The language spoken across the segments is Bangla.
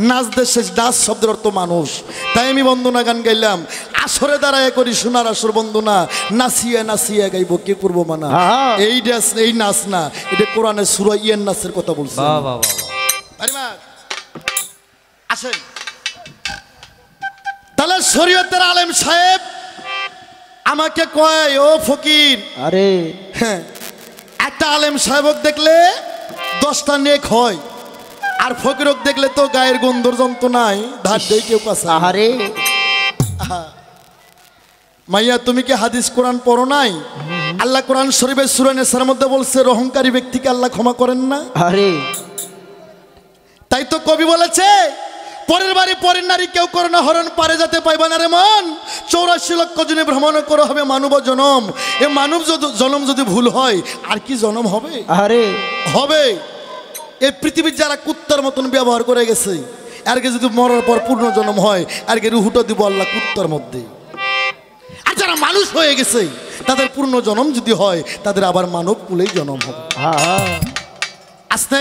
নাচ দেশে নাচ শব্দের অর্থ মানুষ। তাই আমি বন্দনা গান গাইলাম, আসরে দাঁড়ায় করি সোনার আসর বন্দনা, নাচিয়া নাচিয়া গাইব কে করবো মানা। এই ডান্স এই নাচ না, এটা কোরআনের সূরা ইয়ান নাচের কথা বলছে। আসেন তাহলে শরীয়তের আলেম সাহেব আমাকে কয়, ও ফকির, আরে হ্যাঁ একটা আলেম সাহেবক দেখলে 10টা নেক হয়, আর ফকিরক দেখলে তো গায়ের গন্ধর যন্ত্রণায় ধার দেয় কেউ কাছে। আরে মাইয়া তুমি কি হাদিস কোরআন পড়ো নাই? আল্লাহ কোরআন শরীফের সূরা নিসার মধ্যে বলছে অহংকারী ব্যক্তিকে আল্লাহ ক্ষমা করেন না। আরে তাই তো কবি বলেছে, পরের বাড়ি পরের নারী কেউ করে না হরণ, পারে যাতে পাইবা না রে মন, 84 লক্ষ জনে ভ্রমণ করে হবে মানব জনম। এ মানব জনম যদি ভুল হয় আর কি জনম হবে? আরে হবে। এই পৃথিবীর যারা কুত্তার মতন ব্যবহার করে গেছে, আরকে যদি মরার পর পূর্ণ জন্ম হয়, আরকে রুহুটা দিব আল্লাহ কুত্তার মধ্যে। আর যারা মানুষ হয়ে গেছে তাদের পূর্ণ জন্ম যদি হয়, তাদের আবার মানব কুলেই জন্ম হবে। আস্তে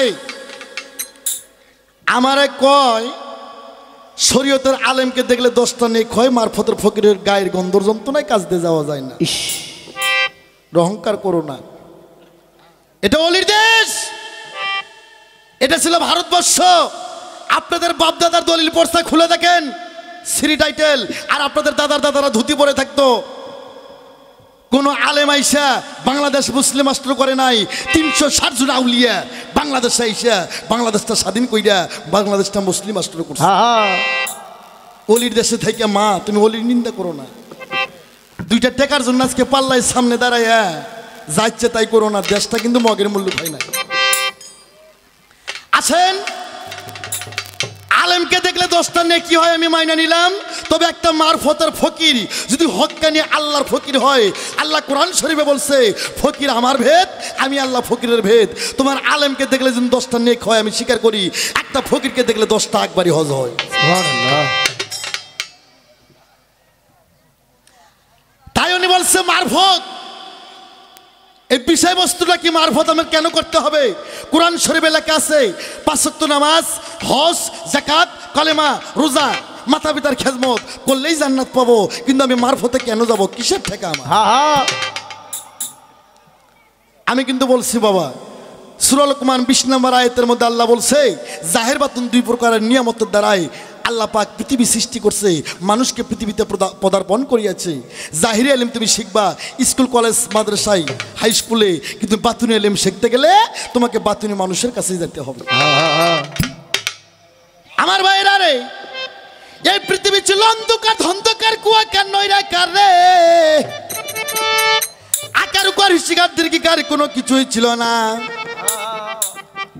আমারে কয়, শরীয়তের আলেমকে দেখলে 10টা নেক হয়, মারফতের ফকিরের গায়ের গন্ধর যন্ত্রণায় কাজ দিয়ে যাওয়া যায় না। অহংকার করো না, এটা অলির দেশ, এটা ছিল ভারতবর্ষ। আপনাদের বাপদাদার দলিল পর্চা খুলে দেখেন, শ্রী টাইটেল, আর আপনাদের দাদার দাদারা ধুতি পরে থাকতো। কোন আলেম আইসা বাংলাদেশ মুসলিম রাষ্ট্র করে নাই। 360 জন আউলিয়া বাংলাদেশে আইসা বাংলাদেশটা স্বাধীন কইরা বাংলাদেশটা মুসলিম রাষ্ট্র করছে। অলির দেশে থেকে মা তুমি অলির নিন্দা করো না। 2টা টাকার জন্য আজকে পাল্লায় সামনে দাঁড়ায় যাচ্ছে তাই করো না, দেশটা কিন্তু মগের মূল্য হয় না। আছেন আলেমকে দেখলে 10টা নেকি হয়, আমি মাইনা নিলাম। তবে একটা মারফতের ফকির যদি হক্কানি আল্লাহর ফকির হয়, আল্লাহ কোরআন শরীফে বলছে ফকির আমার ভেদ, আমি আল্লাহ ফকিরের ভেদ। তোমার আলেমকে দেখলে যদি 10টা নেক হয়, আমি স্বীকার করি। একটা ফকিরকে দেখলে 10টা আকবারি হজ হয়। তাই উনি বলছে মারফত, এই বিষয়বস্তুটা কি মারফত আমার কেন করতে হবে? কোরআন শরীফে লেখা আছে 5 ওয়াক্ত নামাজ, হজ, যাকাত, কালেমা, রোজা, মাতা পিতার খেদমত করলেই জান্নাত পাবো। কিন্তু আমি মারফতে কেন যাব? কিসের ঠেকা আমার? আমি কিন্তু বলছি বাবা, সূরা লোকমান 20 নম্বর আয়াতের মধ্যে আল্লাহ বলছে জাহের বাতুন 2 প্রকারের নিয়ামতের দ্বারাই আল্লাহ পাক পৃথিবী সৃষ্টি করছে, মানুষকে পৃথিবীতে পদার্পণ করিয়াছে। জাহিরি ইলম তুমি শিখবা স্কুল কলেজ মাদ্রাসায় হাই স্কুলে, কিন্তু বাতুনি ইলম শিখতে গেলে তোমাকে বাতুনি মানুষের কাছে যেতে হবে। আমার ভাইরা রে, এই পৃথিবী ছিল অন্ধকার, ধন্ধকার, কুয়াকার, নৈরাকার রে। আকার উকার হিসিকার দীর্ঘিকার কোনো কিছুই ছিল না।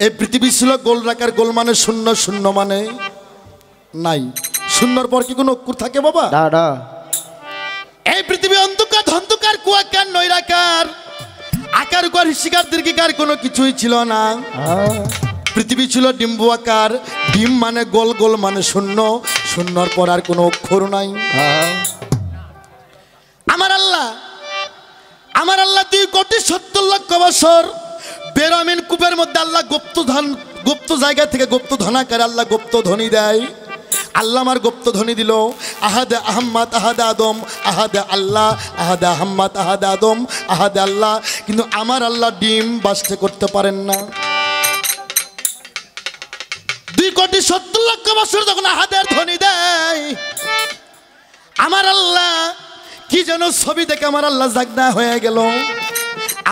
এই পৃথিবী ছিল গোলরাকার, গোল মানে শূন্য, শূন্য মানে নাই। শূন্যর পর কি কোনো অক্ষর থাকে বাবা? না। এই পৃথিবী অন্ধকার, ধন্ধকার, কুয়াকার, নৈরাকার, আকার উকার হিসিকার দীর্ঘিকার কোনো কিছুই ছিল না। পৃথিবী ছিল ডিম্বু আকার, ডিম মানে গোল, গোল মানে শূন্য, শূন্যর পর আর কোনো অক্ষর নাই। আমার আল্লাহ 2,70,00,000 বছর বেরামিন কূপের মধ্যে আল্লাহ গুপ্ত জায়গা থেকে গুপ্ত ধনাকারে আল্লাহ গুপ্ত ধ্বনি দেয়। আল্লাহ আমার গুপ্ত ধ্বনি দিল, আহাদে আহম্মদ আহাদে আদম আহাদে আল্লাহ আহাদে আহম্মদ আহাদে আদম আহাদে আল্লাহ। কিন্তু আমার আল্লাহ ডিম বাস্তে করতে পারেন না। 2,70,00,000 বছর যখন আহাদের ধ্বনি দেয়, আমার আল্লাহ কি যেন ছবি দেখে আমার আল্লাহ জাগনা হয়ে গেল।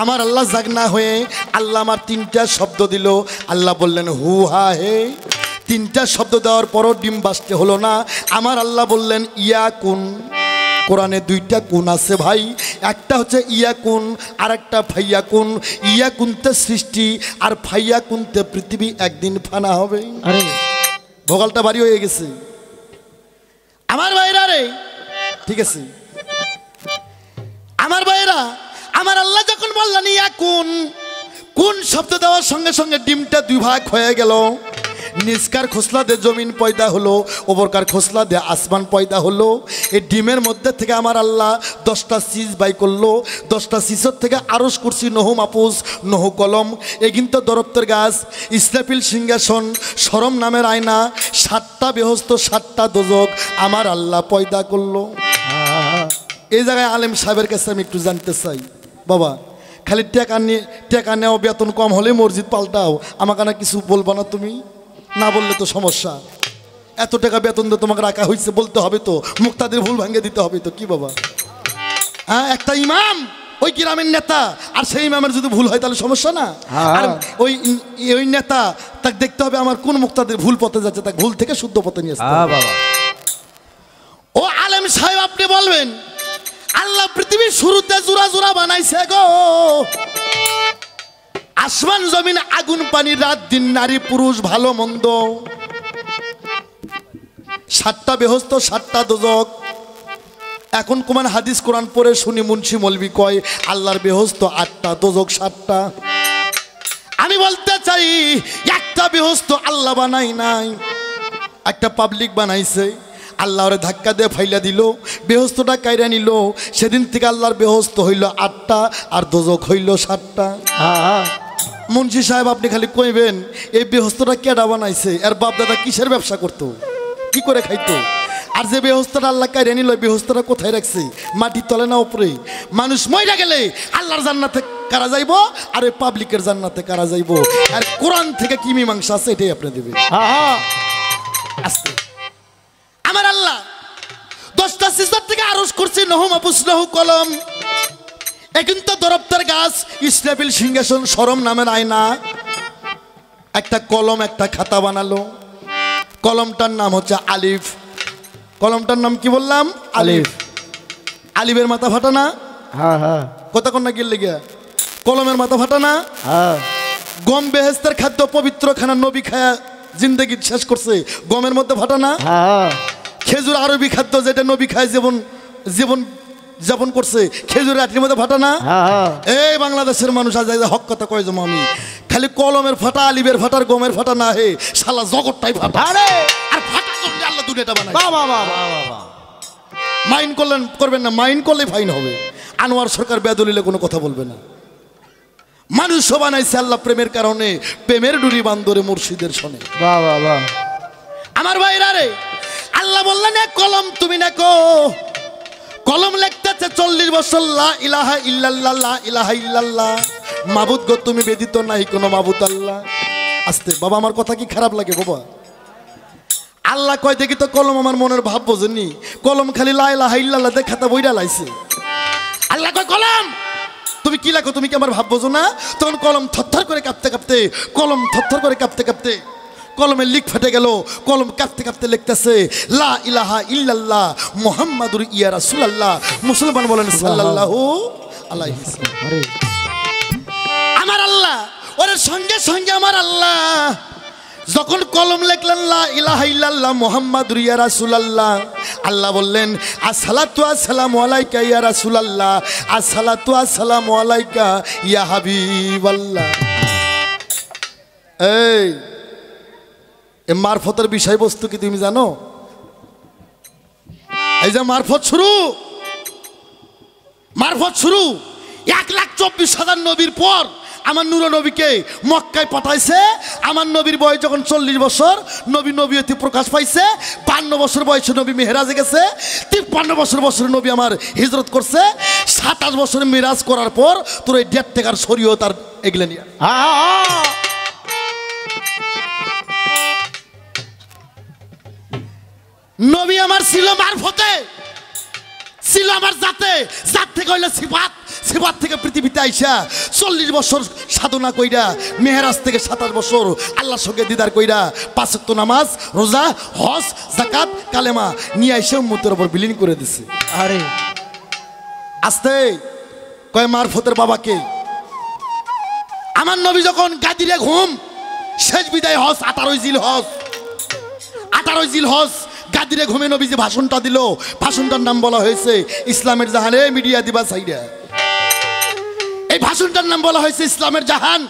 আমার আল্লাহ জাগনা হয়ে আল্লাহ আমার 3টা শব্দ দিল। আল্লাহ বললেন হু হা হে। 3টা শব্দ দেওয়ার পরও ডিম বাসতে হলো না। আমার আল্লাহ বললেন ইয়া কুন। কোরআনে 2টা কুন আছে ভাই, একটা হচ্ছে ইয়া কুন আর একটা ফাইয়া কুন। ইয়া কুনতে সৃষ্টি আর ফাইয়া কুনতে পৃথিবী একদিন ফানা হবে। আরে ভোগালটা বাড়ি হয়ে গেছে আমার ভাইরা রে, ঠিক আছে আমার ভাইরা। আমার আল্লাহ যখন বললেন ইয়া কুন, কোন শব্দ দেওয়ার সঙ্গে সঙ্গে ডিমটা 2 ভাগ হয়ে গেল। নিচকার খোসলা দিয়ে জমিন পয়দা হলো, ওপরকার খোসলা দিয়ে আসমান পয়দা হলো। এই ডিমের মধ্যে থেকে আমার আল্লাহ 10টা চিজ বাই করলো। 10টা চিজের থেকে আরশ কুরসি, নহু মাপুস, নহু কলম, এ কিন্তু দরপ্তের গাছ, ইসরাফিল সিংহাসন, শরম নামের আয়না, 7টা বেহস্ত 7টা দোজক আমার আল্লাহ পয়দা করলো। এই জায়গায় আলেম সাহেবের কাছে আমি একটু জানতে চাই, বাবা খালি টাকা নেও, বেতন কম হলে মসজিদ পাল্টাও, আমাকে না কিছু বলবা না তুমি? না বললে তো সমস্যা। এত টাকা বেতন দিয়ে তোমাকে রাখা হয়েছে বলতে হবে তো, মুক্তাদের ভুল ভাঙিয়ে দিতে হবে তো, কি বাবা? হ্যাঁ, একটা ইমাম ওই গ্রামের নেতা, আর সেই ইমামের যদি ভুল হয় তাহলে সমস্যা না? আর ওই নেতা তাকে দেখতে হবে আমার কোন মুক্তাদের ভুল পথে যাচ্ছে, তাকে ভুল থেকে শুদ্ধ পথে নিয়ে আসতে হবে। ও আলেম সাহেব, আপনি বলবেন আল্লাহ পৃথিবীর শুরুতে জোড়া জোড়া বানাইছে গো, আসমান জমিন আগুন পানি রাত দিন নারী পুরুষ ভালো মন্দ, 7টা বেহস্ত 7টা দোজক। এখন কোরআন হাদিস কোরআন পড়ে শুনি মুন্সি মৌলবি কয় আল্লাহর বেহস্ত 8টা দোজক 7টা। আমি বলতে চাই একটা বেহস্ত আল্লাহ বানাই নাই, একটা পাবলিক বানাইছে। আল্লাহ ওরে ধাক্কা দিয়ে ফাইলা দিল, বেহস্তটা কাইরা নিল। সেদিন থেকে আল্লাহর বেহস্ত হইল 8টা আর দোজক হইল 7টা। মুন্সি সাহেব, আপনি খালি কইবেন এই বেহস্তটা কেডা বানাইছে, এর বাপ দাদা কিসের ব্যবসা করতো, কি করে খাইতো? আর যে বেহস্তটা আল্লাহ কাইরা নিল, বেহস্তটা কোথায় রাখছে? মাটির তলে না উপরে? মানুষ মইরা গেলে আল্লাহর জান্নাতে কারা যাইব, আর ওই পাবলিকের জান্নাতে কারা যাইব? আর কোরআন থেকে কি মীমাংসা আছে এটাই আপনি দেবেন। আস্তে আমার আল্লাহ 10টা সিজদার থেকে আরজ করছে নহু মাহফুজ নহু কলম, কিন্তু দরবতার গাছ ইসরাফিল সিংহাসন শরম নামের আয়না, একটা কলম একটা খাতা বানালো। কলমটার নাম হচ্ছে আলিফ। কলমটার নাম কি বললাম? আলিফ। আলিফের মাথা ফাটা না? কথা কন্যা গেলে গিয়া কলমের মাথা ফাটা না? গম বেহেস্তের খাদ্য, পবিত্র খানা, নবী খায়া জিন্দগি শেষ করছে, গমের মধ্যে ফাটা না? খেজুর আরবি খাদ্য, যেটা নবী খায় জীবন যাপন করছে, খেজুরের আটির মধ্যে ফাটা না? এই বাংলাদেশের মানুষ আজ হক কথা কয় জমা, আমি খালি কলমের ফাটা, আলিবের ফাটার, গমের ফাটা না, হে শালা জগৎটাই ফাটা। আর ফাটা করলে আল্লাহ দুনিয়াটা বানায়। মাইন্ড করবেন না, মাইন্ড করলে ফাইন হবে। আনোয়ার সরকার বেদলিলে কোনো কথা বলবে না। মানুষ বানাইছে আল্লাহ প্রেমের কারণে, প্রেমের ডুরি বান্দরে মুর্শিদের শোনে। আমার ভাইরা রে, আল্লাহ বললেন কলম তুমি নাকো, কলম লিখতেছে 40 বছর লা ইলাহা ইল্লাল্লাহ, লা ইলাহা ইল্লাল্লাহ, মাবুদ গো তুমি ব্যতীত নাই কোনো মাবুদ আল্লাহ। আস্তে বাবা, আমার কথা কি খারাপ লাগে বাবা? আল্লাহ কয় দেখি তো কলম আমার মনের ভাব বোঝেনি, কলম খালি লা ইলাহা ইল্লাল্লাহ দিয়ে খাতা বইরা লাইছে। আল্লাহ কয় কলম তুমি কি লেখো, তুমি কি আমার ভাব বোঝো না? তখন কলম থরথর করে কাঁপতে কাঁপতে, কলম থরথর করে কাঁপতে কাঁপতে কলমের লিক ফেটে গেল। কলম কাঁপতে কাঁপতে লিখতেছে লা ইলাহা ইল্লাল্লাহ মুহাম্মাদুর ইয়া রাসূলুল্লাহ। মুসলমান বলেন সাল্লাল্লাহু আলাইহি ওয়াসাল্লাম। আমার আল্লাহ ওর সঙ্গে সঙ্গে আমার আল্লাহ যখন কলম লিখলেন লা ইলাহা ইল্লাল্লাহ মুহাম্মাদুর ইয়া রাসূলুল্লাহ, আল্লাহ বললেন আসসালাতু আসসালামু আলাইকা ইয়া রাসূলুল্লাহ, আসসালাতু আসসালামু আলাইকা ইয়া হাবিবাল্লাহ। এই মারফতের বিষয়বস্তু কি তুমি জানো? এই যে মারফত শুরু 1,24,000 নবীর পর আমার নূর নবীকে মক্কায় পাঠাইছে। আমার নবীর বয়স যখন 40 বছর, নবী নবীয়তি প্রকাশ পাইছে। 52 বছর বয়সে নবী মেহরাজে গেছে। 53 বছর নবী আমার হিজরত করছে। 27 বছর মেরাজ করার পর তোর এই 1.5 টাকার শরীয়ত আর এগুলো নিয়ে নবী আমার ছিল মারফতে, ছিল আমার জাতে, জাত থেকে হইলে সিফাত, সিফাত থেকে পৃথিবীতে আইসা 40 বছর সাধনা কইরা মেহরাজ থেকে 27 বছর আল্লাহর সঙ্গে দিদার কইরা 5 ওয়াক্ত নামাজ, রোজা, হজ, যাকাত, কালেমা নিয়ে আইসা উম্মতের উপর বিলীন করে দিছে। আরে আস্তে কয় মারফতের বাবাকে। আমার নবী যখন গাদিরে ঘুম, শেষ বিদায় হজ 18 জিল হজ গাদিরে ঘুমে নবী যে ভাষণটা দিল, ভাষণটার নাম বলা হয়েছে ইসলামের জাহান। মিডিয়া দিবা সাইডা, এই ভাষণটার নাম বলা হয়েছে ইসলামের জাহান।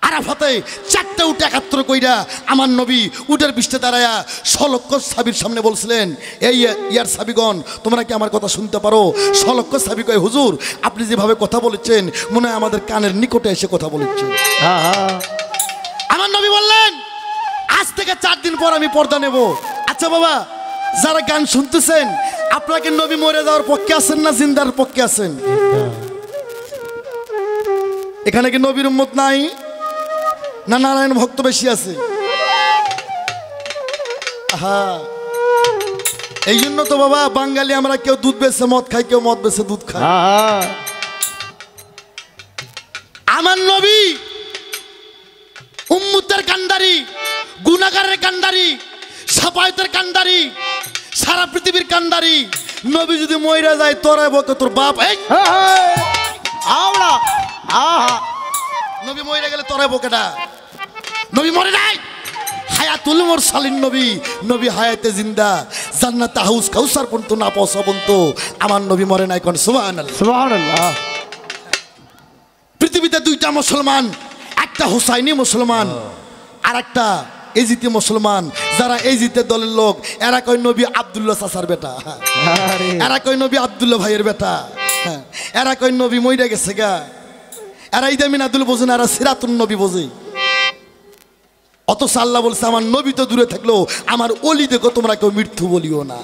আরাফাতে 4টে উট একাত্তর কইরা আমার নবী উটের পৃষ্ঠে দাঁড়ায়া 100 লক্ষ সাহাবীর সামনে বলছিলেন, এই ইয়ার সাহাবীগণ তোমরা কি আমার কথা শুনতে পারো? 100 লক্ষ সাহাবী কয় হুজুর আপনি যেভাবে কথা বলেছেন মনে হয় আমাদের কানের নিকটে এসে কথা বলেছেন। আমার নবী বললেন আজ থেকে 4 দিন পর আমি পর্দা নেব। আচ্ছা বাবা, যারা গান শুনতেছেন, আপনারা কি নবী মরে যাওয়ার পক্ষে আছেন না জিন্দার পক্ষে আছেন? এখানে কি নবীর উম্মত নাই না নারায়ণ ভক্ত বেশি আছে? হ্যাঁ, এই জন্য তো বাবা বাঙালি আমরা কেউ দুধ বেছে মদ খাই, কেউ মদ বেছে দুধ খাই। আমার নবী উম্মতের কান্ডারি, গুনাহগারের কান্ডারি, সাফায়েতের কান্ডারি, সারা পৃথিবীর কান্ডারি। নবী যদি মইরা যায় তোরা বকে তোর বাপ। এই আওড়া আহা, নবী মইরা গেলে তোরা বকেটা। নবী মরে নাই, হায়াতুল মুরসালিন নবী, নবী হায়াতে জিন্দা। জান্নাতে হাউস কাউসার পর্যন্ত না পৌঁছা পর্যন্ত আমার নবী মরে নাই। কোন সুবহানাল্লাহ, সুবহানাল্লাহ। পৃথিবীতে 2টা মুসলমান, একটা হুসাইনি মুসলমান আর একটা এজিতি মুসলমান। যারা এজিতে দলের লোক, এরা কয় নবী আব্দুল্লাহ চাচার বেটা, এরা কয় নবী আব্দুল্লাহ ভাইয়ের বেটা, এরা কয় নবী মইরা গেছে গা। এরা ঈদে মিলাদুল বোঝে না, এরা সিরাতুন নবী বোঝে। অথচ আল্লাহ বলছে আমার নবী তো দূরে থাকলো, আমার ওলি দেখো তোমরা কেউ মৃত্যু বলিও না।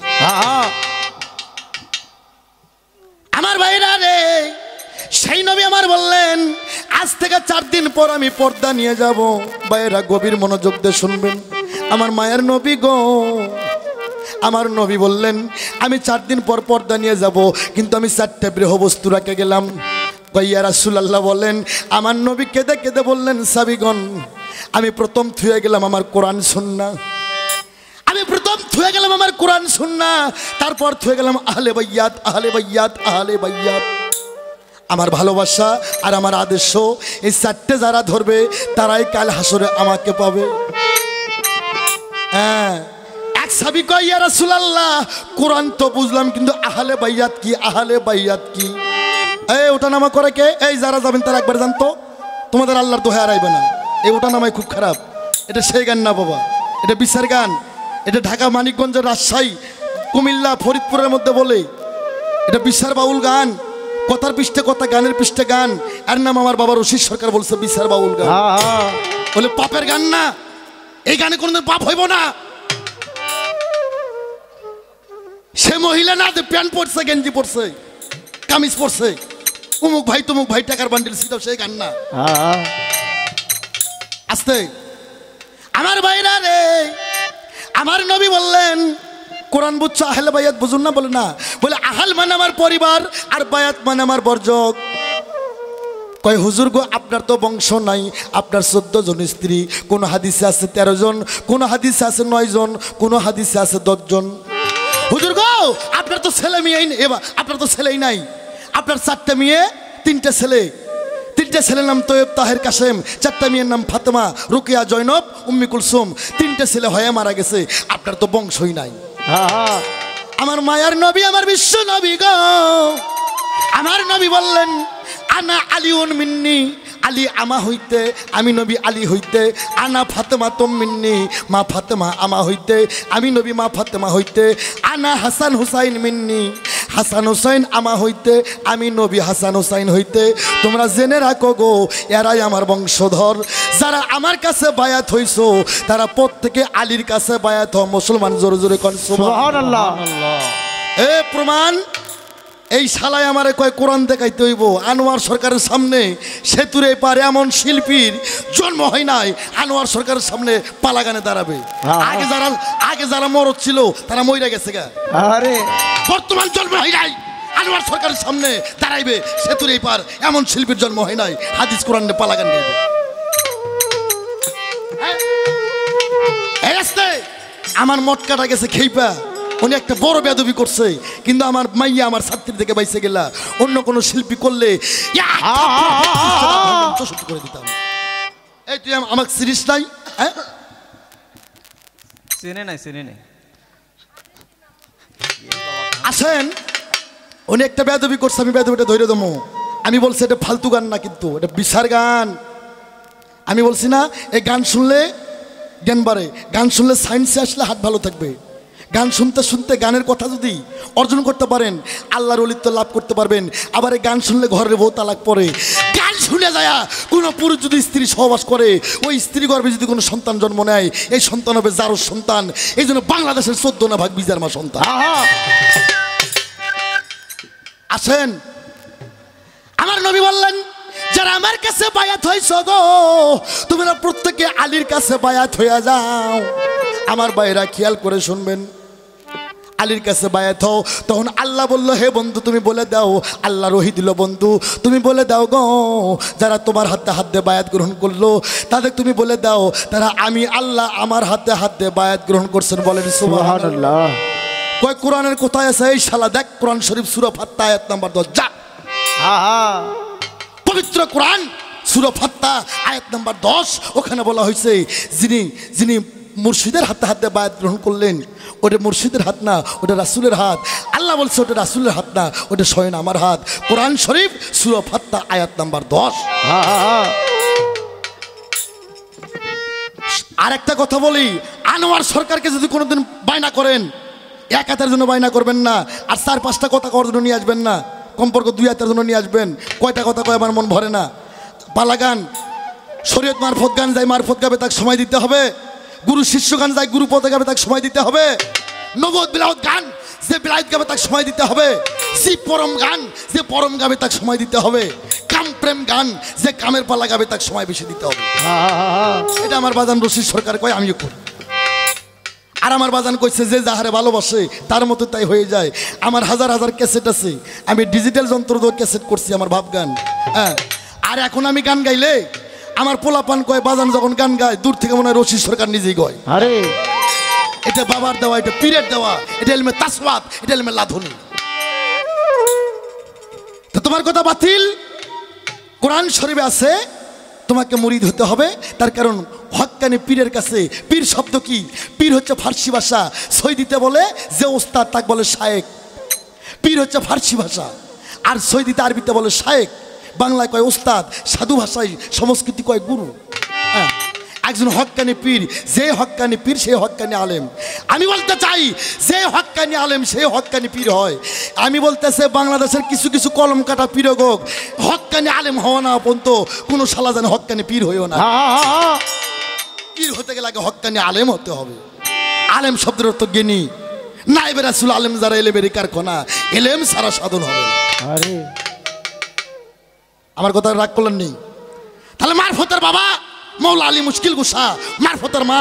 আমার ভাইরা রে, সেই নবী আমার বললেন আজ থেকে 4 দিন পর আমি পর্দা নিয়ে যাব। ভাইরা গভীর মনোযোগ দিয়ে শুনবেন। আমার মায়ের নবী গো, আমার নবী বললেন আমি 4 দিন পর পর্দা নিয়ে যাব, কিন্তু আমি 4টে বস্তু রেখে গেলাম। ইয়া রাসূলুল্লাহ বলেন, আমার নবী কেঁদে কেঁদে বললেন সাবিগণ, আমি প্রথম থুয়ে গেলাম আমার কোরআন সুন্নাহ, আমি প্রথম থুয়ে গেলাম আমার কোরআন সুন্নাহ, তারপর থুয়ে গেলাম আহলে বাইয়াত, আহলে বাইয়াত, আহলে বাইয়াত। আমার ভালোবাসা আর আমার আদর্শ, এই 4টে যারা ধরবে তারাই কাল হাসরে আমাকে পাবে। হ্যাঁ, এক সাহাবী কয় ইয়া রাসূলুল্লাহ কোরআন তো বুঝলাম, কিন্তু আহলে বাইয়াত কি, আহলে বাইয়াত কি? এই ওটা নামা করে কে? এই যারা যাবেন তারা একবার জানতো, তোমাদের আল্লাহর দোহাই আইবে না। এই ওটা নামাই খুব খারাপ, এটা সেই গান না বাবা, এটা বিচার গান। এটা ঢাকা, মানিকগঞ্জের, রাজশাহী, কুমিল্লা, ফরিদপুরের মধ্যে বলে এটা বিচার বাউল গান। কথার পৃষ্ঠে কথা, গানের পৃষ্ঠে গান। এর নাম আমার বাবা রশিদ সরকার বলছে বিচার বাউল গান। বলে পাপের গান না, এই গানে কোনোদিন পাপ হইব না। সে মহিলা না যে প্যান্ট পরছে, গেঞ্জি পরছে, কামিজ পরছে, উমুক ভাই তুমুক ভাই টাকার বান্ডিল, সেটাও সেই গান না। আস্তে আমার ভাইরা রে, আমার নবী বললেন কোরআন বুঝছো, আহলে বায়াত বুঝুন না? বলে না, বলে আহাল মানে আমার পরিবার আর বায়াত মানে আমার বর্জক। কয় হুজুর গো আপনার তো বংশ নাই, আপনার 14 জন স্ত্রী, কোন হাদিসে আছে 13 জন, কোন হাদিসে আছে 9 জন, কোন হাদিসে আছে 10 জন। হুজুর গো আপনার তো ছেলে মেয়ে, এবার আপনার তো ছেলেই নাই, আপনার 4টে মেয়ে 3টে ছেলে, 3টে ছেলের নাম তৈয়ব, তাহের, কাসেম, 4টে মেয়ের নাম ফাতেমা, রুকিয়া, জয়নব, উম্মি কুলসুম। 3টে ছেলে হয়ে মারা গেছে, আপনার তো বংশই নাই। আমার মায়ার নবী, আমার বিশ্ব নবী গো, আমার নবী বললেন আনা আলিউন মিন্নি, আলী আমা হইতে, আমি নবী আলী হইতে। আনা ফাতেমা তুম মিন্নি, মা ফাতেমা আমা হইতে, আমি নবী মা ফাতেমা হইতে। আনা হাসান হুসাইন মিন্নি, হাসান হুসাইন আমা হইতে, আমি নবী হাসান হুসাইন হইতে। তোমরা জেনে রাখো গো, এরাই আমার বংশধর। যারা আমার কাছে বায়াত হইছো তারা প্রত্যেকে আলীর কাছে বায়াত হও। মুসলমান জোরে জোরে কোন সুবহানাল্লাহ। এ প্রমাণ, এই শালায় আমারে কয় কোরআন দেখাইতে হইব। আনোয়ার সরকারের সামনে সেতুরে পারে এমন শিল্পীর জন্ম হয় নাই, আনোয়ার সরকারের সামনে পালা গানে দাঁড়াবে। আগে যারা মরদ ছিল তারা মইরা গেছে গা। আরে বর্তমান জন্ম হয় নাই, আনোয়ার সরকারের সামনে দাঁড়াইবে সেতুরে পার এমন শিল্পীর জন্ম হয় নাই, হাদিস কোরআন পালা গান গাইবে। আমার মটকাটা গেছে খেইপা, উনি একটা বড় বেয়াদবি করছে, কিন্তু আমার মাইয়া আমার ছাত্রী থেকে বাইসে গেলা। অন্য কোনো শিল্পী করলে করে দিতাম। এই তুই আমাকে সিরিজ নাই, আসেন। উনি একটা বেয়াদবি করছে, আমি বেয়াদবিটা ধরে দেবো। আমি বলছি এটা ফালতু গান না, কিন্তু এটা বিচার গান। আমি বলছি না এই গান শুনলে জ্ঞান বাড়ে, গান শুনলে সায়েন্সে আসলে হাত ভালো থাকবে। গান শুনতে শুনতে গানের কথা যদি অর্জন করতে পারেন, আল্লাহর ওলিত্ব লাভ করতে পারবেন। আবার এই গান শুনলে ঘরের বউ তালাক পড়ে। গান শুনে যায় কোনো পুরুষ যদি স্ত্রী সহবাস করে, ওই স্ত্রী গর্ভে যদি কোনো সন্তান জন্ম নেয়, এই সন্তান হবে জারোর সন্তান। এই জন্য বাংলাদেশের 14 ভাগ বিজার মা সন্তান। আসেন, আমার নবী বললেন, যারা আমার কাছে বায়াত হইছ গো, তোমরা প্রত্যেকে আলীর কাছে বায়াত হইয়া যাও। আমার ভাইরা খেয়াল করে শুনবেন, আলীর কাছে বায়াত হও। তখন আল্লাহ বলল, হে বন্ধু তুমি বলে দাও। আল্লাহ রহি দিল, বন্ধু তুমি বলে দাও গো, যারা তোমার হাতে হাত দিয়ে বায়াত গ্রহণ করলো তাদের তুমি বলে দাও তারা আমি আল্লাহ আমার হাতে হাত দিয়ে বায়াত গ্রহণ করছেন। বলেন সুবহানাল্লাহ। কয় কোরআনের কোথায় আছে? এই শালা দেখ, কোরআন শরীফ সূরা ফাত্তা আয়াত নাম্বার 10। যা, পবিত্র কোরআন সূরা ফাত্তা আয়াত নাম্বার 10, ওখানে বলা হয়েছে যিনি যিনি মুর্শিদের হাতে হাতে বায়াত গ্রহণ করলেন, ওটা মুর্শিদের হাত না, ওটা রাসূলের হাত। আল্লাহ বলছে ওটা রাসূলের হাত না, ওটা স্বয়ং আমার হাত। কোরআন শরীফ সূরা ফাত্তা আয়াত নাম্বার 10। আর একটা কথা বলি, আনোয়ার সরকারকে যদি কোনোদিন বায়না করেন, এক হাতের জন্য বায়না করবেন না, আর 4-5টা কথা করার জন্য নিয়ে আসবেন না, কমপক্ষে 2 হাতের জন্য নিয়ে আসবেন। কয়টা কথা কয় আমার মন ভরে না। পালা গান, শরীয়ত মারফত গান যায় মারফত গাবে, তাকে সময় দিতে হবে। গুরু শিষ্য গান যায় গুরু পদে গাবে, তাকে সময় দিতে হবে। নবদ বিলাওত গান যে বিলায়ত গাবে তাকে সময় দিতে হবে। সি পরম গান যে পরম গাবে তাকে সময় দিতে হবে। কাম প্রেম গান যে কামের পালা গাবে তাকে সময় বেশি দিতে হবে। এটা আমার বাজান রশিদ সরকার কয়, আমিও করি। আর আমার বাজান কইছে যে যাহারে ভালোবাসে তার মতো তাই হয়ে যায়। আমার হাজার হাজার ক্যাসেট আছে, আমি ডিজিটাল যন্ত্র দিয়ে ক্যাসেট করছি আমার ভাব গান। হ্যাঁ, আর এখন আমি গান গাইলে আমার পোলাপান কয়, বাজান যখন গান গায় দূর থেকে মনে হয় রশিদ সরকার নিজেই কয়। আরে এটা বাবার দেওয়া, এটা পীরের দেওয়া, এটা এলমে তাসওয়াত, এটা এলমে লাধুনি। তো তোমার কথা বাতিল। কোরআন শরীফে আছে তোমাকে মুরিদ হতে হবে, তার কারণ হক্কানি পীরের কাছে। পীর শব্দ কি? পীর হচ্ছে ফার্সি ভাষা। সৌদিতে বলে যে ওস্তাদ তাকে বলে শায়েক। পীর হচ্ছে ফার্সি ভাষা, আর সৌদিতে আরবিতে বলে শায়েক। বাংলায় কয় ওস্তাদ, সাধু ভাষায় সংস্কৃতি কয় গুরু। হ্যাঁ, একজন হক্কানি পীর, যে হক্কানি পীর সে হক্কানি আলেম। আমি বলতে চাই যে হক্কানি আলেম সে হক্কানি পীর হয়। আমি বলতেছে বাংলাদেশের কিছু কিছু কলম কাটা পীরগক হক্কানি আলেম হওয়া না পর্যন্ত কোনো শালা যেন হক্কানি পীর হইও না। পীর হতে গেলে আগে হক্কানি আলেম হতে হবে। আলেম শব্দের অর্থ জ্ঞানী। নায়েবে রাসূল আলেম যারা এলেমের কারখানা, এলেম সারা সাধন হবে। আরে আমার কথা রাগ করলেন নেই? তাহলে মারফতের বাবা মৌলা আলী মুশকিল গুসা, মারফতের মা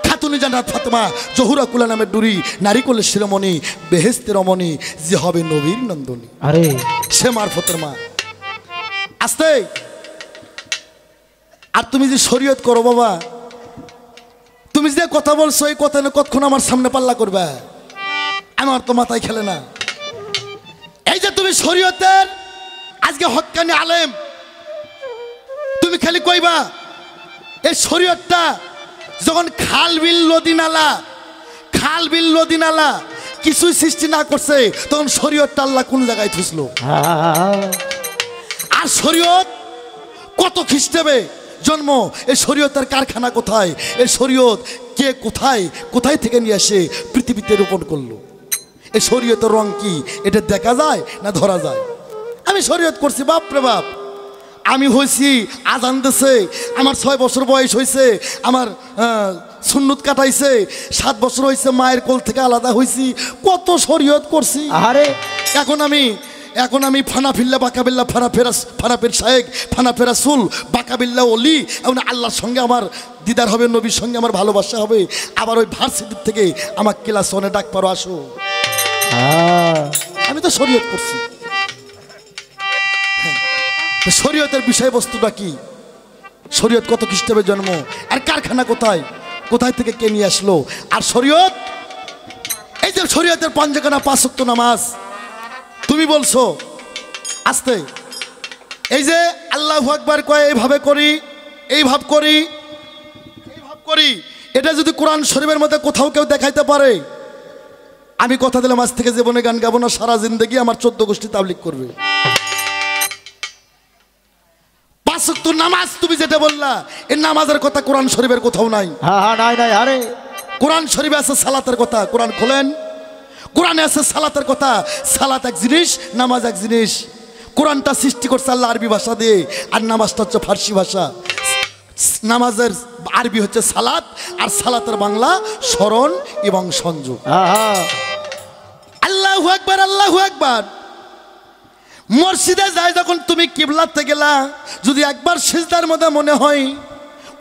খাতুনি জান্নাত ফাতেমা জহুরা কুলা নামের ডুরি, নারী কোলে শিরোমণি, বেহেশতের রমণী যে হবে নবীর নন্দনী। আরে সে মারফতের মা। আস্তে। আর তুমি যে শরীয়ত করো বাবা, তুমি যে কথা বলছো এই কথা কতক্ষণ আমার সামনে পাল্লা করবে, আমার তো মাথায় খেলে না। এই যে তুমি শরীয়তের আজকে হক্কানি আলেম, তুমি খালি কইবা এই শরীয়তটা যখন খাল বিল নদী নালা কিছুই সৃষ্টি না করছে, তখন শরীয়তটা আল্লাহ কোন জায়গায় থুসলো? আর শরীয়ত কত খ্রিস্টাব্দে জন্ম, এই শরীয়তের কারখানা কোথায়? এই শরীয়ত কে কোথায় থেকে নিয়ে আসে পৃথিবীতে রোপণ করলো? এই শরীয়তের রং কি এটা দেখা যায় না ধরা যায়? আমি শরীয়ত করছি, বাপরে বাপ। আমি হয়েছি আজান দেশে, আমার 6 বছর বয়স হয়েছে, আমার সুন্নত কাটাইছে, 7 বছর হয়েছে মায়ের কোল থেকে আলাদা হয়েছি, কত শরীয়ত করছি। আরে এখন আমি ফানাফিল্লা বাকাবিল্লা ফানাফের শায়েক, ফানাফের রাসূল, বাকাবিল্লা অলি, এবং আল্লাহর সঙ্গে আমার দিদার হবে, নবীর সঙ্গে আমার ভালোবাসা হবে। আবার ওই ভার্সিটির থেকে আমার ক্লাস 1-এ ডাক পারো, আসো। আমি তো শরীয়ত করছি। শরীয়তের বিষয়বস্তুটা কি? শরীয়ত কত খ্রিস্টাব্দে জন্ম, আর কারখানা কোথায় থেকে কে নিয়ে আসলো? আর শরীয়ত, এই যে শরীয়তের 5 জায়গা 5 ওয়াক্ত নামাজ তুমি বলছো, আস্তে। এই যে আল্লাহু আকবার কয় এইভাবে করি, এইভাব করি, এটা যদি কোরআন শরীফের মধ্যে কোথাও কেউ দেখাইতে পারে, আমি কথা দিলাম আজ থেকে জীবনে গান গাবো না, সারা জিন্দেগি আমার 14 গোষ্ঠী তাবলীগ করবে। 5 ওয়াক্ত নামাজ তুমি যেটা বললা, এই নামাজের কথা কোরআন শরীফের কোথাও নাই। নাই। আরে কোরআন শরীফে আছে সালাতের কথা, কোরআন খোলেন, কোরআনে আছে সালাতের কথা। সালাত এক জিনিস, নামাজ এক জিনিস। কোরআনটা সৃষ্টি করছে আল্লাহ আরবি ভাষা দিয়ে, আর নামাজটা হচ্ছে ফার্সি ভাষা। নামাজের আরবি হচ্ছে সালাত, আর সালাতের বাংলা স্মরণ এবং সংযোগ। আল্লাহু আকবার, আল্লাহু আকবার। মসজিদে যায় যখন তুমি কিবলাতে গেলা, যদি একবার সিজদার মধ্যে মনে হয়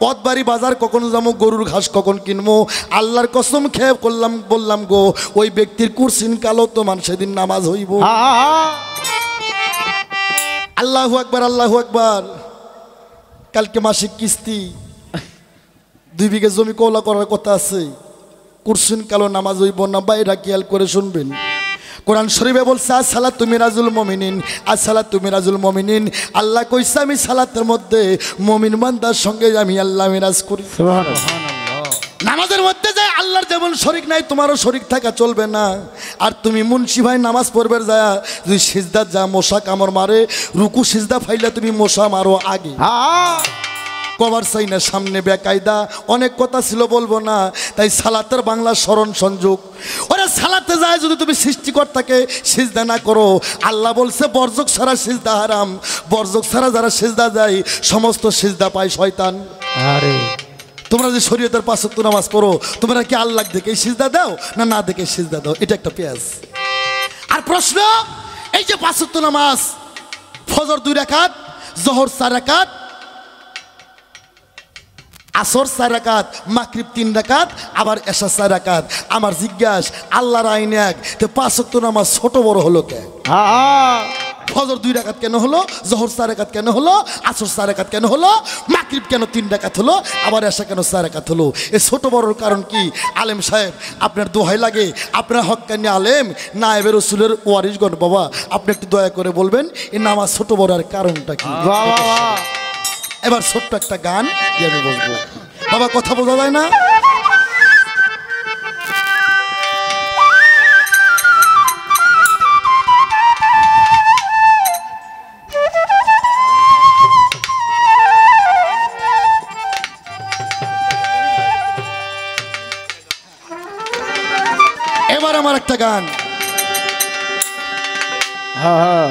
পথবাড়ি বাজার কখন যাবো, গরুর ঘাস কখন কিনবো, আল্লাহর কসম খেয়ে বললাম গো, ওই ব্যক্তির কুরসিন কালো তোমার সেদিন নামাজ হইব। আল্লাহু আকবার, আল্লাহু আকবার। কালকে মাসিক কিস্তি 2 বিঘা জমি কওলা করার কথা আছে, কুরসিন কালো নামাজ হইব না। বাইরা খেয়াল করে শুনবেন, কোরআন শরীফে বলছে আসসালাতু মিরাজুল মুমিনিন, আসসালাতু মিরাজুল মুমিনিন। আল্লাহ কইছে আমি সালাতের মধ্যে মুমিন বান্দার সঙ্গে আমি আল্লাহ মিরাজ করি। সুবহানাল্লাহ। নামাজের মধ্যে যায় আল্লাহর যেমন শরীক নাই, তোমারও শরীক থাকা চলবে না। আর তুমি মুন্সি ভাই নামাজ পড়বে যায়, যদি সিজদাত যা মশা কামড় মারে, রুকু সিজদা ফাইলে তুমি মশা মারো আগে, কভার চাই না সামনে, বেকায়দা অনেক কথা ছিল বলবো না। তাই সালাতের বাংলা স্মরণ সংযোগ। ওরা সালাতে যায় যদি তুমি সৃষ্টিকর্তাকে সিজদা না করো, আল্লাহ বলছে বর্জক ছাড়া সিজদা হারাম। বর্জক ছাড়া যারা সিজদা যায় সমস্ত সিজদা পায় শয়তান। আরে তোমরা যে শরীয়তের 5 ওয়াক্ত নামাজ পড়ো, তোমরা কি আল্লাহ দেখে সিজদা দাও না না দেখে সিজদা দাও? এটা একটা পেঁয়াজ। আর প্রশ্ন, এই যে 5 ওয়াক্ত নামাজ, ফজর 2 রাকাত, জোহর 4 রাকাত, আসর 4 রাকাত, মাগরিব 3 রাকাত, আবার এশা 4 রাকাত। আমার জিজ্ঞাসা, আল্লাহর আইন এক, তো 5 ওয়াক্ত নামাজ ছোট বড় হলো কেন? ফজর 2 রাকাত কেন হলো, জোহর 4 রাকাত কেন হলো, আসর 4 রাকাত কেন হলো, মাগরিব কেন 3 রাকাত হলো, আবার এশা কেন 4 রাকাত হলো? এই ছোট বড়র কারণ কি? আলেম সাহেব আপনার দোহাই লাগে, আপনার হক্কানি আলেম নায়েবে রাসূলের ওয়ারিসগণ, বাবা আপনি একটু দয়া করে বলবেন এই নামাজ ছোট বড়ার কারণটা কি? এবার ছোট্ট একটা গান দিয়ে আমি বলবো, বাবা কথা বোঝা যায় না? এবার আমার একটা গান। হ্যাঁ,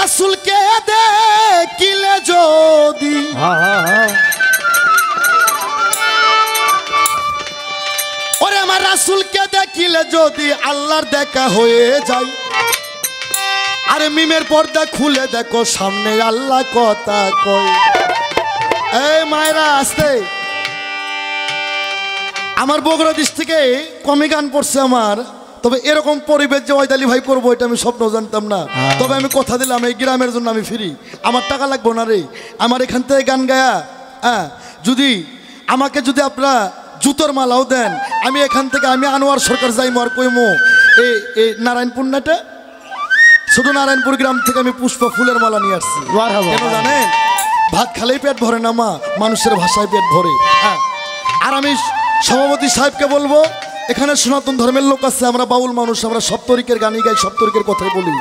রাসূলকে দেখিলে যদি, ওরে আমার রাসূলকে দেখিলে যদি আল্লাহর দেখা হয়ে যায়, আরে মিমের পর্দা খুলে দেখো সামনে আল্লাহ কথা কয়। এই মায়েরা আসতে, আমার বগুড়া ডিস্ট্রিক্টে কমি গান পড়ছে আমার, তবে এরকম পরিবেশ যে ওয়াইদালি ভাই করবো এটা আমি স্বপ্ন জানতাম না। তবে আমি কথা দিলাম এই গ্রামের জন্য আমি ফিরি, আমার টাকা লাগবো না রে। আমার এখান থেকে গান গায়া, যদি আমাকে যদি আপনারা জুতোর মালাও দেন, আমি এখান থেকে আমি আনোয়ার সরকার যাইমো আর কইমো এই নারায়ণপুর নাটে, ছোট নারায়ণপুর গ্রাম থেকে আমি পুষ্প ফুলের মালা নিয়ে আসছি। কেন জানেন? ভাত খালেই পেট ভরে না মা, মানুষের ভাষায় পেট ভরে। আর আমি সভাপতি সাহেবকে বলবো, এখানে সনাতন ধর্মের লোক আছে, আমরা বাউল মানুষ, আমরা সপ্তরিকের গানই গাই, সপ্তরিকের কথাই বলি।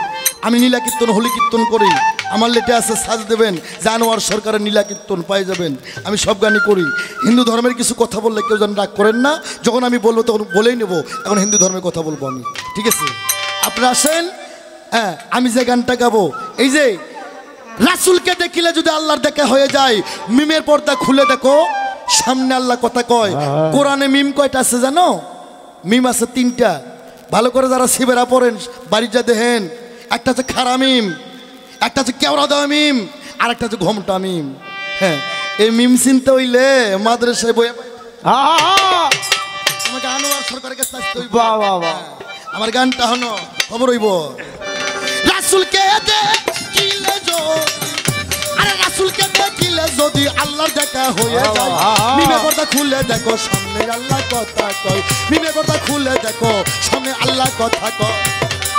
আমি নীলা কীর্তন হোলি কীর্তন করি, আমার লেটে আছে সাজ দেবেন, জানোয়ার সরকারের নীলা কীর্তন পাই যাবেন, আমি সব গানই করি। হিন্দু ধর্মের কিছু কথা বললে কেউ যেন রাগ করেন না, যখন আমি বলবো তখন বলেই নেব, এখন হিন্দু ধর্মের কথা বলবো আমি, ঠিক আছে? আপনারা আসেন। আমি যে গানটা গাবো, এই যে রাসূলকে দেখিলে যদি আল্লাহর দেখা হয়ে যায়, মিমের পর্দা খুলে দেখো সামনে আল্লাহ কথা কয়। কোরআনে মিম কয়টা আছে জানো? মিম আছে 3টা। ভালো করে যারা শিবেরা পড়েন বাড়ি যা দেখেন, একটা হচ্ছে খারা মিম, একটা হচ্ছে কেওড়া দেওয়া মিম, আর একটা হচ্ছে ঘোমটা মিম। হ্যাঁ, এই মিম চিনতে হইলে মাদ্রাসায় বই আমাকে আনোয়ার সরকারের কাছে আসতে হইব। আমার গানটা হলো খবর হইব, রাসূলকে দেখিলে আরে রাসূলকে দেখিলে যদি আল্লাহর দেখা হয়ে যায়, মিমে পর্দা খুলে দেখো সামনে আল্লাহ কথা কয়, মিমে পর্দা খুলে দেখো সামনে আল্লাহ কথা কয়।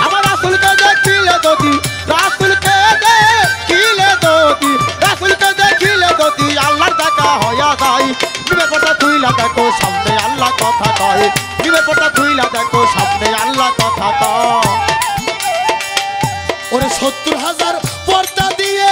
আমার রাসূলকে দেখিলে যদি, রাসূলকে দেখিলে যদি, রাসূলকে দেখিলে যদি আল্লাহর দেখা হয়ে যায়, মিমে পর্দা খুইলা দেখো সামনে আল্লাহ কথা কয়, মিমে পর্দা খুইলা দেখো সামনে আল্লাহ কথা কয়। ওরে 70,000 পর্দা দিয়ে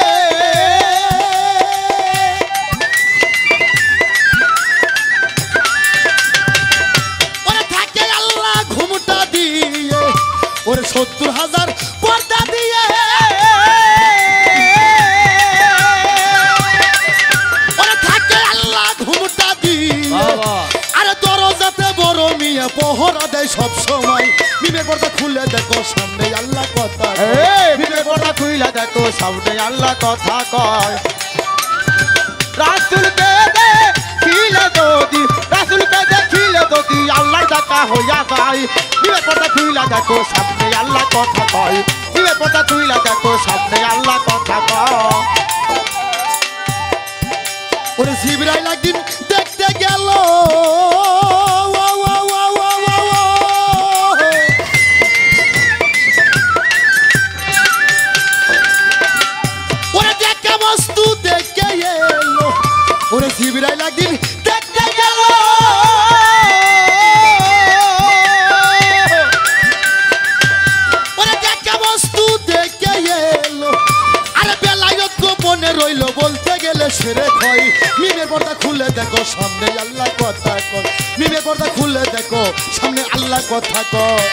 পর্দা খুলে দেখো সামনে আল্লাহ কথা মিমের পর্দা খুইলা দেখো সামনে আল্লাহ কথা কয় রাসূলকে দেখিলে যদি রাসূলকে দেখিলে যদি আল্লাহর দেখা হইয়া যায় মিমের পর্দা খুইলা দেখো সামনে আল্লাহ কথা কয় মিমের পর্দা খুইলা দেখো সামনে আল্লাহ কথা কয় ওরে জিবরাইল একদিন দেখতে গেল ওরে দেখা বস্তু দেখে এলো ওরে জিবরাইল একদিন দেখতে গেল ওরে দেখা বস্তু দেখে এলো আরে বেলায়ত গোপনে রইল বলতে গেলে সেরে খয় মিমের পর্দা খুলে দেখো সামনে আল্লাহ কথা কয় মিমের পর্দা খুলে দেখো সামনে আল্লাহ কথা কয়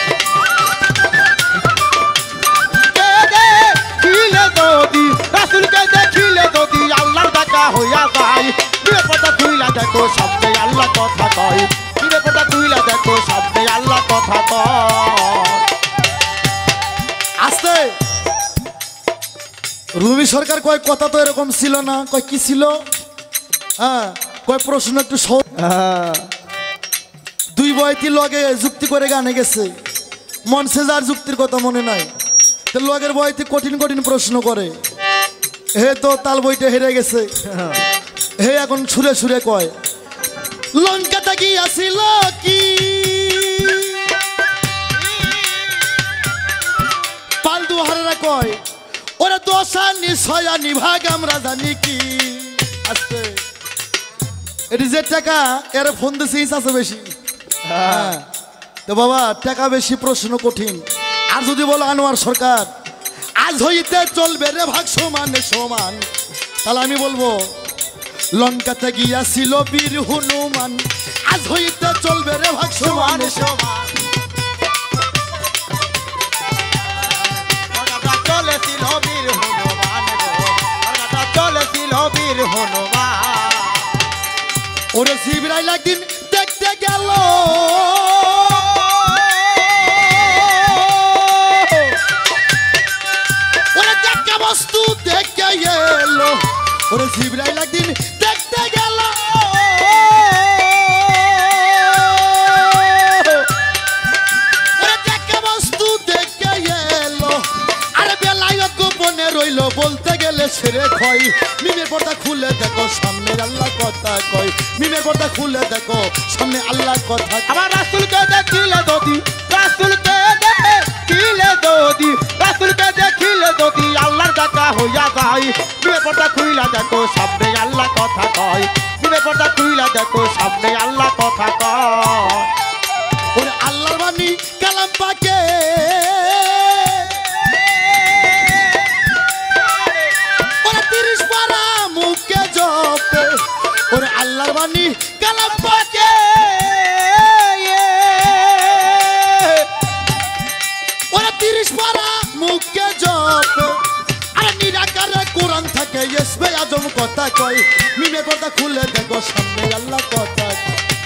দেখিলে যদি রাসূলকে দেখিলে যদি আল্লাহর দেখা হইয়া যায় মিমের পর্দা খুইলা দেখো সামনে আল্লাহ কথা কয় মিমের পর্দা খুইলা দেখো সামনে আল্লাহ কথা কয় আস্তে রুমি সরকার কয় কথা তো এরকম ছিল না কয় কি ছিল হ্যাঁ কয় প্রশ্ন একটু দুই বয়তি লগে যুক্তি করে গানে গেছে মনসে যার যুক্তির কথা মনে নাই তো লগের বয়তি কঠিন কঠিন প্রশ্ন করে হে তো তাল বইটা হেরে গেছে হে এখন ছুঁড়ে ছুঁড়ে কয় লঙ্কাটা কি আসিল কি পাল্টু হারেরা কয় ওরা দশা নিশয়া নিভাগ আমরা জানি কি আস্তে এটি যে টাকা এর ফোন দিছে আছে বেশি হ্যাঁ তো বাবা টাকা বেশি প্রশ্ন কঠিন আর যদি বলো আনোয়ার সরকার আজ হইতে চলবে রে ভাগ সমানে সমান তাহলে আমি বলবো লঙ্কাতে গিয়াছিল বীর হনুমান আজ হইতে চলবে রে ভাগ সমানে সমান চলেছিল বীর হনুমান চলেছিল বীর হনুমান ওরে জিবরাইল একদিন দেখতে গেল ওরে দেখা বস্তু দেখে এলো ওরে জিবরাইল একদিন দেখতে গেল ওরে দেখা বস্তু দেখে এলো আরে বেলায়ত গোপনে রইল বলতে গেলে ছেড়ে খয় মিমের পর্দা খুলে দেখো সামনে আল্লাহ কথা কয় মিমের পর্দা খুলে দেখো সামনে আল্লাহ কথা আমার রাসূলকে দেখিলে যদি রাসূলকে দেখিলে যদি রাসূলকে দেখিলে যদি আল্লাহর দেখা হইয়া যায় মিমের পর্দা খুইলা দেখো সামনে আল্লাহ কথা কয় মিমের পর্দা খুইলা দেখো সামনে আল্লাহ কথা কয় ওরে আল্লাহর বাণী কালাম পাকে ওরে 30 পারা মুখে জপে ওরে আল্লাহর বাণী কালাম পাকে ওরে 30 পারা মুখে জপে আরে নিরাকারে কোরআন থাকে ইসবে আজম কথা কয় মিমের পর্দা খুলে দেখো সামনে আল্লাহ কথা কয়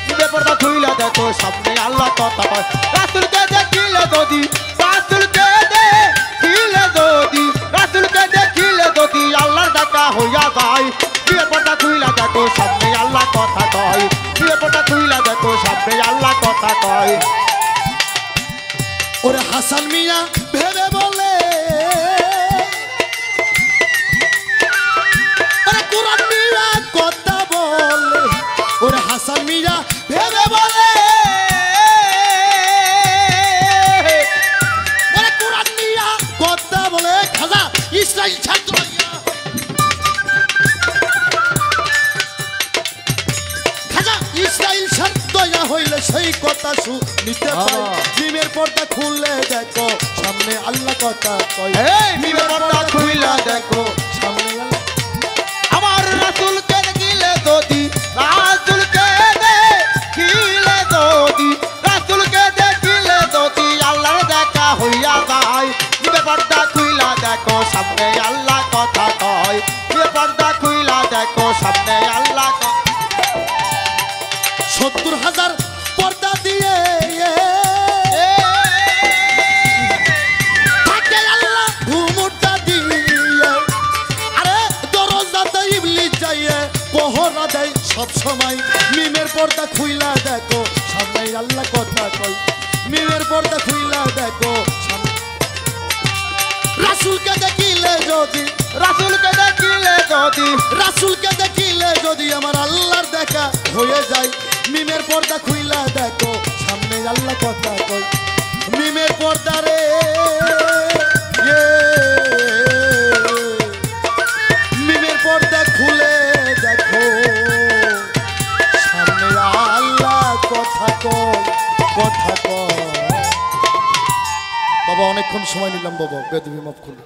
মিমের পর্দা খুইলা দেখো সামনে আল্লাহ কথা কয় রাসূলকে দেখিলে যদি রাসূলকে দেখিলে যদি রাসূলকে দেখিলে যদি আল্লাহর দেখা হইয়া যায় মিমের পর্দা খুইলা দেখো সামনে আল্লাহ কথা কয় মিমের পর্দা খুইলা দেখো সামনে আল্লাহ কথা কয় ওরে হাসান মিয়া ভেবে বলে ওরে কোরআন মিয়া কথা বলে ওরে হাসান মিয়া ভেবে বলে ওরে কোরআন মিয়া কথা বলে খাজা ইসরাইল ছাত্র খাজা ইসরাইল ছাত্র হইলে সেই কথা শুনিতে পাই মিমের পর্দা খুলে দেখো সামনে আল্লাহ কথা কয় মিমের পর্দা খুইলা দেখো সামনে আল্লাহ আমার রাসূলকে দেখিলে যদি রাসূলকে দেখিলে যদি রাসূলকে দেখিলে যদি আল্লাহর দেখা হইয়া যায় মিমের পর্দা খুইলা দেখো সামনে আল্লাহ কথা কয় মিমের পর্দা খুইলা দেখো সামনে আল্লাহ 70,000 পর্দা দিয়ে সব সময় মিমের পর্দা খুইলা দেখো সামনে আল্লাহ কথা কয় মিমের পর্দা খুইলা দেখো রাসূলকে দেখিলে যদি রাসূলকে দেখিলে যদি রাসূলকে দেখিলে যদি আমার আল্লাহর দেখা হয়ে যায় মিমের পর্দা খুইলা দেখো সামনে আল্লাহ কথা কয় মিমের পর্দা রে মিমের পর্দা খুলে দেখো সামনে আল্লাহ কথা কয় কথা কয়। বাবা অনেকক্ষণ সময় নিলাম বাবা, বেদবি মাফ করুন।